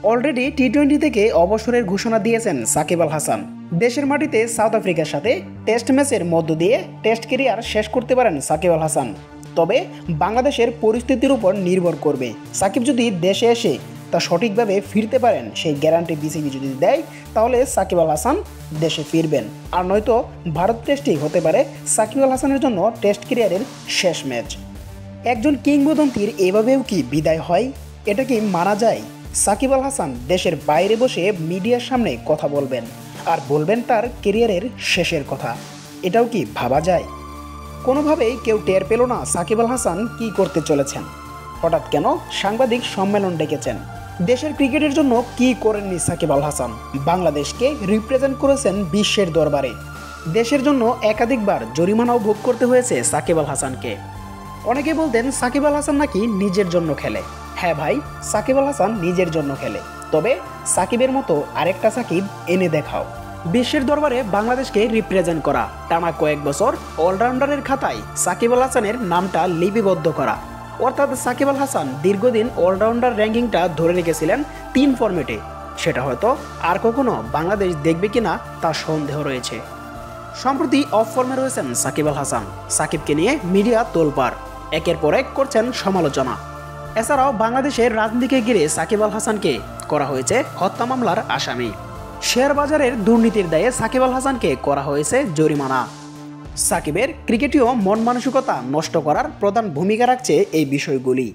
Already টি-20 থেকে অবসরের ঘোষণা দিয়েছেন সাকিব আল হাসান। দেশের মাটিতে সাউথ আফ্রিকার সাথে টেস্ট ম্যাচের মধ্য দিয়ে টেস্ট ক্যারিয়ার শেষ করতে পারেন সাকিব আল হাসান। তবে বাংলাদেশের পরিস্থিতির উপর নির্ভর করবে। সাকিব যদি দেশে এসে তা সঠিকভাবে ফিরতে পারেন, সেই গ্যারান্টি বিসিবি যদি দেয়, তাহলে সাকিব আল হাসান দেশে ফিরবেন। আর নয়তো ভারত টেস্টেই হতে পারে সাকিব আল হাসানের জন্য টেস্ট ক্যারিয়ারের শেষ ম্যাচ। একজন কিংবদন্তির এভাবেও কি বিদায় হয়? এটা কি মানা যায়? সাকিব আল হাসান দেশের বাইরে বসে মিডিয়ার সামনে কথা বলবেন, আর বলবেন তার ক্যারিয়ারের শেষের কথা। এটাও কি ভাবা যায়? কোনোভাবেই কেউ টের পেল না সাকিব আল হাসান কি করতে চলেছেন। হঠাৎ কেন সাংবাদিক সম্মেলন ডেকেছেন? দেশের ক্রিকেটের জন্য কি করেননি সাকিব আল হাসান? বাংলাদেশকে রিপ্রেজেন্ট করেছেন বিশ্বের দরবারে। দেশের জন্য একাধিকবার জরিমানাও ভোগ করতে হয়েছে সাকিব আল হাসানকে। অনেকে বলতেন সাকিব আল হাসান নাকি নিজের জন্য খেলে। হ্যাঁ ভাই, সাকিব আল হাসান নিজের জন্য খেলে, তবে সাকিবের মতো আরেকটা সাকিব এনে দেখাও। বিশ্বের দরবারে বাংলাদেশকে রিপ্রেজেন্ট করা, টানা কয়েক বছর অলরাউন্ডারের খাতায় সাকিব আল হাসানের নামটা লিপিবদ্ধ করা। অর্থাৎ সাকিব আল হাসান দীর্ঘদিন অলরাউন্ডার র্যাঙ্কিংটা ধরে রেখেছিলেন 3 ফরম্যাটে। সেটা হয়তো আর কখনো বাংলাদেশ দেখবে কিনা তা সন্দেহ রয়েছে। সম্প্রতি অফ ফর্মে রয়েছেন সাকিব আল হাসান। সাকিবকে নিয়ে মিডিয়া তোলপাড়, একের পর এক করছেন সমালোচনা। এছাড়াও বাংলাদেশের রাজনীতিকে ঘিরে সাকিব আল হাসানকে করা হয়েছে হত্যা মামলার আসামি। শেয়ার বাজারের দুর্নীতির দায়ে সাকিব আল হাসানকে করা হয়েছে জরিমানা। সাকিবের ক্রিকেটীয় মন মানসিকতা নষ্ট করার প্রধান ভূমিকা রাখছে এই বিষয়গুলি।